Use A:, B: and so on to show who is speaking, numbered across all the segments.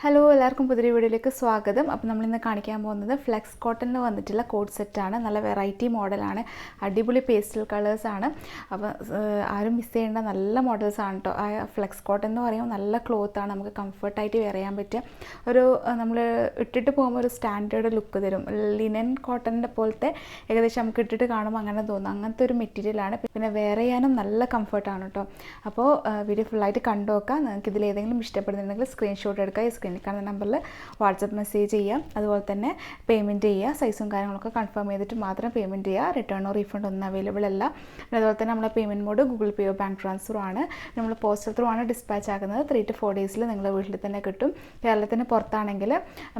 A: Hello എല്ലാവർക്കും പുതിയ വീഡിയോയിലേക്ക് സ്വാഗതം. അപ്പോൾ നമ്മളിന്ന് കാണിക്കാൻ പോകുന്നത് ഫ്ലെക്സ് കോട്ടണിൽ വന്നിട്ടുള്ള കോഡ് സെറ്റാണ്. നല്ല വെറൈറ്റി മോഡലാണ്, അടിപൊളി പേസ്റ്റൽ കളേഴ്സാണ്. അപ്പോൾ ആരും മിസ് ചെയ്യേണ്ട നല്ല മോഡൽസാണ് കേട്ടോ. ആ ഫ്ലെക്സ് കോട്ടൺ എന്ന് പറയുമ്പോൾ നല്ല ക്ലോത്താണ്, നമുക്ക് കംഫർട്ടായിട്ട് വെയർ ചെയ്യാൻ പറ്റുക. ഒരു നമ്മൾ ഇട്ടിട്ട് പോകുമ്പോൾ ഒരു സ്റ്റാൻഡേർഡ് ലുക്ക് തരും. ലിനൻ കോട്ടണിൻ്റെ പോലത്തെ ഏകദേശം നമുക്ക് ഇട്ടിട്ട് കാണുമ്പോൾ അങ്ങനെ തോന്നും, അങ്ങനത്തെ ഒരു മെറ്റീരിയലാണ്. പിന്നെ വെയർ ചെയ്യാനും നല്ല കംഫർട്ടാണ് കേട്ടോ. അപ്പോൾ വീഡിയോ ഫുള്ളായിട്ട് കണ്ടു നോക്കാം. നിങ്ങൾക്ക് ഇതിൽ ഏതെങ്കിലും ഇഷ്ടപ്പെടുന്നുണ്ടെങ്കിൽ സ്ക്രീൻഷോട്ട് എടുക്കുക. ഈ സ്ക്രീനിൽ കാണുന്ന നമ്പറിൽ വാട്സപ്പ് മെസ്സേജ് ചെയ്യുക. അതുപോലെ തന്നെ പേയ്മെൻറ്റ് ചെയ്യുക. സൈസും കാര്യങ്ങളൊക്കെ കൺഫേം ചെയ്തിട്ട് മാത്രം പേയ്മെൻറ്റ് ചെയ്യുക. റിട്ടേണോ റീഫണ്ട് ഒന്നും അവൈലബിൾ അല്ല. അതുപോലെ തന്നെ നമ്മളെ പേയ്മെൻറ്റ് മോഡ് ഗൂഗിൾ പേയോ ബാങ്ക് ട്രാൻസ്ഫറോ ആണ്. നമ്മൾ പോസ്റ്റൽ ത്രൂ ആണ് ഡിസ്പാച്ച് ആക്കുന്നത്. 3 to 4 ഡേയ്സിൽ നിങ്ങളുടെ വീട്ടിൽ തന്നെ കിട്ടും. കേരളത്തിന് പുറത്താണെങ്കിൽ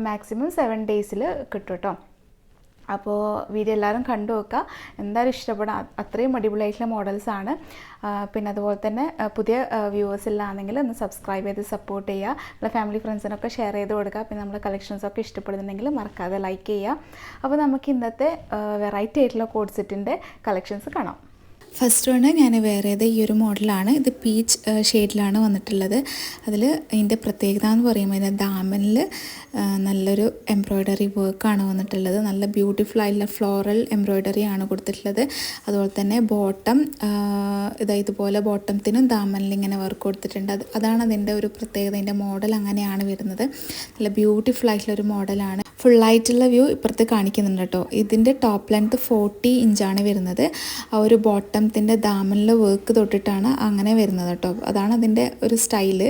A: മാക്സിമം 7 ഡേയ്സിൽ കിട്ടും കേട്ടോ. അപ്പോൾ വീഡിയോ എല്ലാവരും കണ്ടു നോക്കുക, എന്തായാലും ഇഷ്ടപ്പെടാം. അത്രയും അടിപൊളിയായിട്ടുള്ള മോഡൽസാണ്. പിന്നെ അതുപോലെ തന്നെ പുതിയ വ്യൂവേഴ്സ് ഇല്ലാണെങ്കിൽ ഒന്ന് സബ്സ്ക്രൈബ് ചെയ്ത് സപ്പോർട്ട് ചെയ്യുക. നമ്മളെ ഫാമിലി ഫ്രണ്ട്സിനൊക്കെ ഷെയർ ചെയ്ത് കൊടുക്കുക. പിന്നെ നമ്മുടെ കളക്ഷൻസൊക്കെ ഇഷ്ടപ്പെടുന്നുണ്ടെങ്കിൽ മറക്കാതെ ലൈക്ക് ചെയ്യുക. അപ്പോൾ നമുക്ക് ഇന്നത്തെ വെറൈറ്റി ആയിട്ടുള്ള കോഡ് സെറ്റിൻ്റെ കളക്ഷൻസ് കാണാം.
B: ഫസ്റ്റ് വണ് ഞാൻ വെയർ ചെയ്ത ഈ ഒരു മോഡലാണ്. ഇത് പീച്ച് ഷെയ്ഡിലാണ് വന്നിട്ടുള്ളത്. അതിൽ ഇതിൻ്റെ പ്രത്യേകത എന്ന് പറയുമ്പോൾ ഇതിൻ്റെ ദാമനിൽ നല്ലൊരു എംബ്രോയ്ഡറി വർക്കാണ് വന്നിട്ടുള്ളത്. നല്ല ബ്യൂട്ടിഫുൾ ആയിട്ടുള്ള ഫ്ലോറൽ എംബ്രോയ്ഡറി ആണ് കൊടുത്തിട്ടുള്ളത്. അതുപോലെ തന്നെ ബോട്ടം ഇതുപോലെ ബോട്ടത്തിനും ദാമനിൽ ഇങ്ങനെ വർക്ക് കൊടുത്തിട്ടുണ്ട്. അതാണ് അതിൻ്റെ ഒരു പ്രത്യേകത. ഇതിൻ്റെ മോഡൽ അങ്ങനെയാണ് വരുന്നത്. നല്ല ബ്യൂട്ടിഫുൾ ആയിട്ടുള്ളൊരു മോഡലാണ്. ഫുള്ളായിട്ടുള്ള വ്യൂ ഇപ്പുറത്ത് കാണിക്കുന്നുണ്ട് കേട്ടോ. ഇതിൻ്റെ ടോപ്പ് ലെങ്ത്ത് 40 ഇഞ്ചാണ് വരുന്നത്. ആ ഒരു ബോട്ടത്തിൻ്റെ ദാമനിലെ വർക്ക് തൊട്ടിട്ടാണ് അങ്ങനെ വരുന്നത് കേട്ടോ. അതാണ് അതിൻ്റെ ഒരു സ്റ്റൈല്.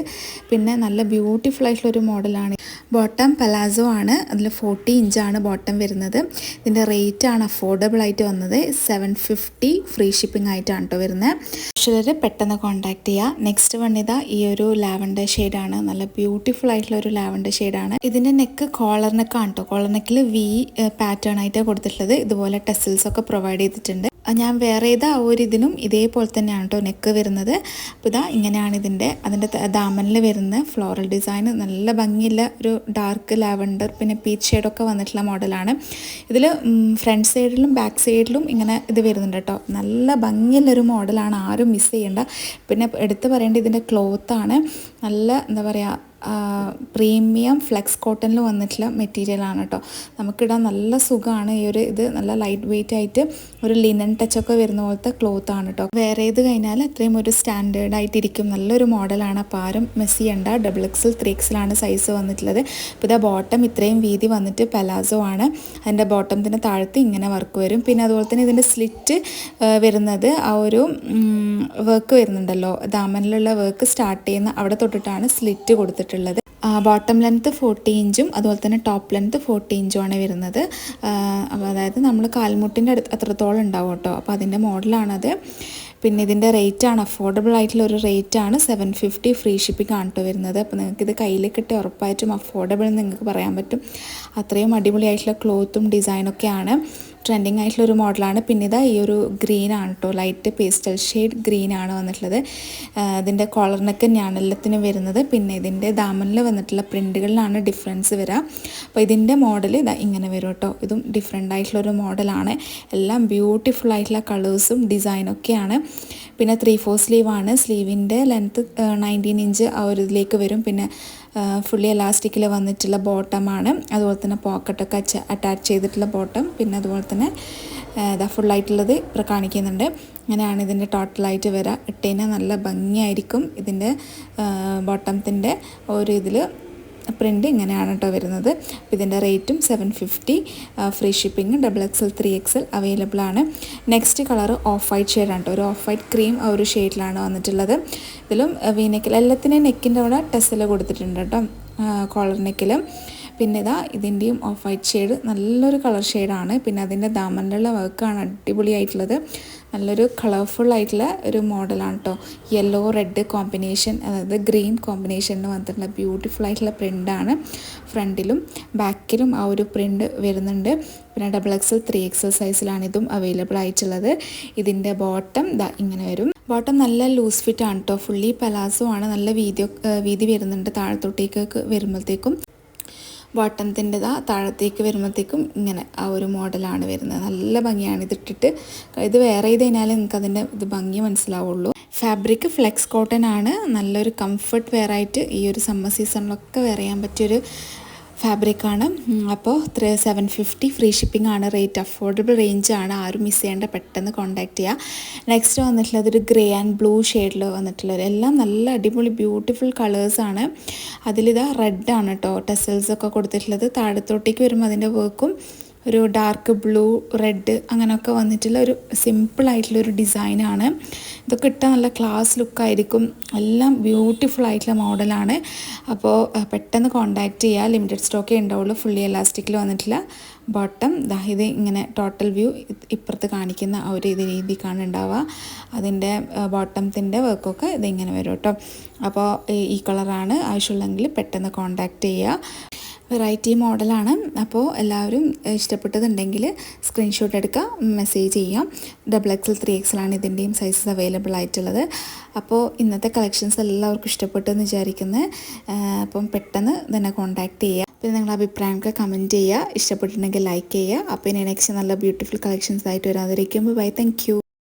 B: പിന്നെ നല്ല ബ്യൂട്ടിഫുൾ ആയിട്ടുള്ളൊരു മോഡലാണ്. ബോട്ടം പലാസോ ആണ്. അതിൽ 40 ഇഞ്ചാണ് ബോട്ടം വരുന്നത്. ഇതിൻ്റെ റേറ്റ് ആണ് അഫോർഡബിൾ ആയിട്ട് വന്നത്. 750 ഫ്രീ ഷിപ്പിംഗ് ആയിട്ടാണ് കേട്ടോ വരുന്നത്. പക്ഷേ പെട്ടെന്ന് കോൺടാക്ട് ചെയ്യുക. നെക്സ്റ്റ് വൺ ഇതാ ഈ ഒരു ലാവൻഡർ ഷെയ്ഡാണ്. നല്ല ബ്യൂട്ടിഫുൾ ആയിട്ടുള്ള ഒരു ലാവൻഡർ ഷെയ്ഡാണ്. ഇതിൻ്റെ നെക്ക് കോളർ നെക്കാണ് കേട്ടോ. കോളർ നെക്കിൽ വി പാറ്റേൺ ആയിട്ടാണ് കൊടുത്തിട്ടുള്ളത്. ഇതുപോലെ ടെസിൽസ് ഒക്കെ പ്രൊവൈഡ് ചെയ്തിട്ടുണ്ട്. ഞാൻ വേറെ ചെയ്ത ആ ഒരു ഇതിനും ഇതേപോലെ തന്നെയാണ് കേട്ടോ നെക്ക് വരുന്നത്. അപ്പോൾ ഇതാ ഇങ്ങനെയാണ് അതിൻ്റെ ദാമനിൽ വരുന്ന ഫ്ലോറൽ ഡിസൈൻ. നല്ല ഭംഗിയുള്ള ഒരു ഡാർക്ക് ലാവൻഡർ പിന്നെ പീച്ച് ഷെയ്ഡൊക്കെ വന്നിട്ടുള്ള മോഡലാണ്. ഇതിൽ ഫ്രണ്ട് സൈഡിലും ബാക്ക് സൈഡിലും ഇങ്ങനെ ഇത് വരുന്നുണ്ട് കേട്ടോ. നല്ല ഭംഗിയുള്ളൊരു മോഡലാണ്, ആരും മിസ് ചെയ്യേണ്ട. പിന്നെ എടുത്ത് പറയേണ്ടത് ഇതിൻ്റെ ക്ലോത്താണ്. നല്ല എന്താ പറയുക, പ്രീമിയം ഫ്ലെക്സ് കോട്ടണിൽ വന്നിട്ടുള്ള മെറ്റീരിയലാണ് കേട്ടോ. നമുക്കിടാൻ നല്ല സുഖമാണ്. ഇത് നല്ല ലൈറ്റ് വെയിറ്റ് ആയിട്ട് ഒരു ലിനൻ ടച്ചൊക്കെ വരുന്ന പോലത്തെ ക്ലോത്താണ് കേട്ടോ. വേറെ ചെയ്ത് കഴിഞ്ഞാൽ അത്രയും ഒരു സ്റ്റാൻഡേർഡ് ആയിട്ടിരിക്കും. നല്ലൊരു മോഡലാണ്. അപ്പോൾ ആരും മിസ് ചെയ്യണ്ട. XXL 3XL സൈസ് വന്നിട്ടുള്ളത്. അപ്പോൾ ഇതാ ബോട്ടം ഇത്രയും വീതി വന്നിട്ട് പലാസോ ആണ്. അതിൻ്റെ ബോട്ടത്തിന് താഴത്ത് ഇങ്ങനെ വർക്ക് വരും. പിന്നെ അതുപോലെ തന്നെ ഇതിൻ്റെ സ്ലിറ്റ് വരുന്നത് ആ ഒരു വർക്ക് വരുന്നുണ്ടല്ലോ, ദാമനിലുള്ള വർക്ക് സ്റ്റാർട്ട് ചെയ്യുന്ന അവിടെ തൊട്ടിട്ടാണ് സ്ലിറ്റ് കൊടുത്തിട്ടുള്ളത്. ബോട്ടം ലെങ്ത്ത് 40 ഇഞ്ചും അതുപോലെ തന്നെ ടോപ്പ് ലെങ്ത്ത് 40 ഇഞ്ചുമാണ് വരുന്നത്. അപ്പോൾ അതായത് നമ്മൾ കാൽമുട്ടിൻ്റെ അത്രത്തോളം ഉണ്ടാവും കേട്ടോ. അപ്പോൾ അതിൻ്റെ മോഡലാണത്. പിന്നെ ഇതിൻ്റെ റേറ്റാണ് അഫോർഡബിൾ ആയിട്ടുള്ള ഒരു റേറ്റാണ്. 750 ഫ്രീ ഷിപ്പിംഗ് ആണ് കേട്ടോ വരുന്നത്. അപ്പോൾ നിങ്ങൾക്കിത് കയ്യിൽ കിട്ടി ഉറപ്പായിട്ടും അഫോർഡബിൾ എന്ന് നിങ്ങൾക്ക് പറയാൻ പറ്റും. അത്രയും അടിപൊളിയായിട്ടുള്ള ക്ലോത്തും ഡിസൈനൊക്കെയാണ്. ട്രെൻഡിങ് ആയിട്ടുള്ള ഒരു മോഡലാണ്. പിന്നെ ഇതാ ഈ ഒരു ഗ്രീനാണ് കേട്ടോ, ലൈറ്റ് പേസ്റ്റൽ ഷെയ്ഡ് ഗ്രീനാണ് വന്നിട്ടുള്ളത്. ഇതിൻ്റെ കോളർ നെക്ക് തന്നെയാണ് എല്ലാത്തിനും വരുന്നത്. പിന്നെ ഇതിൻ്റെ ദാമനിൽ വന്നിട്ടുള്ള പ്രിൻറ്റുകളിലാണ് ഡിഫറൻസ് വരിക. അപ്പോൾ ഇതിൻ്റെ മോഡൽ ഇതാ ഇങ്ങനെ വരും കേട്ടോ. ഇതും ഡിഫറെൻ്റ് ആയിട്ടുള്ളൊരു മോഡലാണ്. എല്ലാം ബ്യൂട്ടിഫുൾ ആയിട്ടുള്ള കളേഴ്സും ഡിസൈനൊക്കെയാണ്. പിന്നെ 3/4 സ്ലീവാണ്. സ്ലീവിൻ്റെ ലെങ്ത്ത് 19 ഇഞ്ച് ആ ഒരു ഇതിലേക്ക് വരും. പിന്നെ ഫുള്ളി എലാസ്റ്റിക്കിൽ വന്നിട്ടുള്ള ബോട്ടമാണ്. അതുപോലെ തന്നെ പോക്കറ്റൊക്കെ അറ്റാച്ച് ചെയ്തിട്ടുള്ള ബോട്ടം. പിന്നെ അതുപോലെ തന്നെ ഇതാ ഫുള്ളായിട്ടുള്ളത് ഇവിടെ കാണിക്കുന്നുണ്ട്. അങ്ങനെയാണ് ഇതിൻ്റെ ടോട്ടലായിട്ട് വരിക. ഇട്ടതിന് നല്ല ഭംഗിയായിരിക്കും. ഇതിൻ്റെ ബോട്ടത്തിൻ്റെ ഒരു ഇതിൽ പ്രിൻ്റ് ഇങ്ങനെയാണ് കേട്ടോ വരുന്നത്. അപ്പോൾ ഇതിൻ്റെ റേറ്റും 750 free shipping. XXL 3XL available ആണ്. നെക്സ്റ്റ് കളർ ഓഫ് വൈറ്റ് ഷെയ്ഡാണ് കേട്ടോ. ഒരു ഓഫ് വൈറ്റ് ക്രീം ആ ഒരു ഷെയ്ഡിലാണ് വന്നിട്ടുള്ളത്. ഇതിലും വീനെക്കിൽ എല്ലാത്തിനും നെക്കിൻ്റെ അവിടെ ടെസ്സിൽ കൊടുത്തിട്ടുണ്ട് കേട്ടോ, കോളർ നെക്കിലും. പിന്നെ ഇതാ ഇതിൻ്റെയും ഓഫ് വൈറ്റ് ഷെയ്ഡ് നല്ലൊരു കളർ ഷെയ്ഡാണ്. പിന്നെ അതിൻ്റെ ദാമനിലുള്ള വർക്കാണ് അടിപൊളിയായിട്ടുള്ളത്. നല്ലൊരു കളർഫുൾ ആയിട്ടുള്ള ഒരു മോഡലാണ് കേട്ടോ. യെല്ലോ റെഡ് കോമ്പിനേഷൻ, അതായത് ഗ്രീൻ കോമ്പിനേഷനിൽ വന്നിട്ടുള്ള ബ്യൂട്ടിഫുൾ ആയിട്ടുള്ള പ്രിൻ്റാണ്. ഫ്രണ്ടിലും ബാക്കിലും ആ ഒരു പ്രിൻ്റ് വരുന്നുണ്ട്. പിന്നെ XXL 3XL സൈസിലാണ് ഇതും അവൈലബിൾ ആയിട്ടുള്ളത്. ഇതിൻ്റെ ബോട്ടം ദാ ഇങ്ങനെ വരും. ബോട്ടം നല്ല ലൂസ് ഫിറ്റ് ആണ് കേട്ടോ. ഫുള്ളി പലാസോ ആണ്. നല്ല വീതി വരുന്നുണ്ട് താഴത്തോട്ടേക്ക് വരുമ്പോഴത്തേക്കും. ബോട്ടത്തിൻ്റെതാ താഴത്തേക്ക് വരുമ്പോഴത്തേക്കും ഇങ്ങനെ ആ ഒരു മോഡലാണ് വരുന്നത്. നല്ല ഭംഗിയാണ് ഇതിട്ടിട്ട്. ഇത് വെയർ ചെയ്ത് കഴിഞ്ഞാൽ നിങ്ങൾക്ക് അതിൻ്റെ ഇത് ഭംഗി മനസ്സിലാവുള്ളൂ. ഫാബ്രിക് ഫ്ലെക്സ് കോട്ടൺ ആണ്. നല്ലൊരു കംഫർട്ട് വെയർ ആയിട്ട് ഈ ഒരു സമ്മർ സീസണിലൊക്കെ വെയർ ചെയ്യാൻ പറ്റിയൊരു ഫാബ്രിക്കാണ്. അപ്പോൾ 750 ഫ്രീ ഷിപ്പിംഗ് ആണ്. റേറ്റ് അഫോർഡബിൾ റേഞ്ചാണ്. ആരും മിസ് ചെയ്യേണ്ട, പെട്ടെന്ന് കോൺടാക്ട് ചെയ്യുക. നെക്സ്റ്റ് വന്നിട്ടുള്ളത് ഒരു ഗ്രേ ആൻഡ് ബ്ലൂ ഷെയ്ഡിൽ വന്നിട്ടുള്ളത്. എല്ലാം നല്ല അടിപൊളി ബ്യൂട്ടിഫുൾ കളേഴ്സാണ്. അതിലിതാ റെഡാണ് കേട്ടോ ടെസൽസൊക്കെ കൊടുത്തിട്ടുള്ളത്. താഴത്തോട്ടേക്ക് വരുമ്പോൾ അതിൻ്റെ വർക്കും ഒരു ഡാർക്ക് ബ്ലൂ റെഡ് അങ്ങനെയൊക്കെ വന്നിട്ടുള്ള ഒരു സിമ്പിളായിട്ടുള്ളൊരു ഡിസൈനാണ്. ഇതൊക്കെ ഇട്ടാൽ നല്ല ക്ലാസ് ലുക്കായിരിക്കും. എല്ലാം ബ്യൂട്ടിഫുൾ ആയിട്ടുള്ള മോഡലാണ്. അപ്പോൾ പെട്ടെന്ന് കോൺടാക്റ്റ് ചെയ്യുക. ലിമിറ്റഡ് സ്റ്റോക്കേ ഉണ്ടാവുള്ളൂ. ഫുള്ളി എലാസ്റ്റിക്കിൽ വന്നിട്ടില്ല. ബോട്ടം ഇത് ഇങ്ങനെ ടോട്ടൽ വ്യൂ ഇപ്പുറത്ത് കാണിക്കുന്ന ആ ഒരു രീതിക്കാണ് ഉണ്ടാവുക. അതിൻ്റെ ബോട്ടത്തിൻ്റെ വർക്കൊക്കെ ഇതിങ്ങനെ വരും കേട്ടോ. അപ്പോൾ ഈ കളറാണ് ആവശ്യമുള്ളെങ്കിൽ പെട്ടെന്ന് കോൺടാക്റ്റ് ചെയ്യുക. വെറൈറ്റി മോഡലാണ്. അപ്പോൾ എല്ലാവരും ഇഷ്ടപ്പെട്ടതുണ്ടെങ്കിൽ സ്ക്രീൻഷോട്ട് എടുക്കുക, മെസ്സേജ് ചെയ്യാം. XXL 3XL ആണ് ഇതിൻ്റെയും സൈസസ് അവൈലബിൾ ആയിട്ടുള്ളത്. അപ്പോൾ ഇന്നത്തെ കളക്ഷൻസ് എല്ലാവർക്കും ഇഷ്ടപ്പെട്ടു എന്ന് വിചാരിക്കുന്നത്. അപ്പം പെട്ടെന്ന് തന്നെ കോൺടാക്റ്റ് ചെയ്യുക. പിന്നെ നിങ്ങളുടെ അഭിപ്രായമൊക്കെ കമൻറ്റ് ചെയ്യുക. ഇഷ്ടപ്പെട്ടിട്ടുണ്ടെങ്കിൽ ലൈക്ക് ചെയ്യുക. അപ്പോൾ ഇനി നെക്സ്റ്റ് നല്ല ബ്യൂട്ടിഫുൾ കളക്ഷൻസ് ആയിട്ട് വരാതിരിക്കുമ്പോൾ ബൈ. Thank you.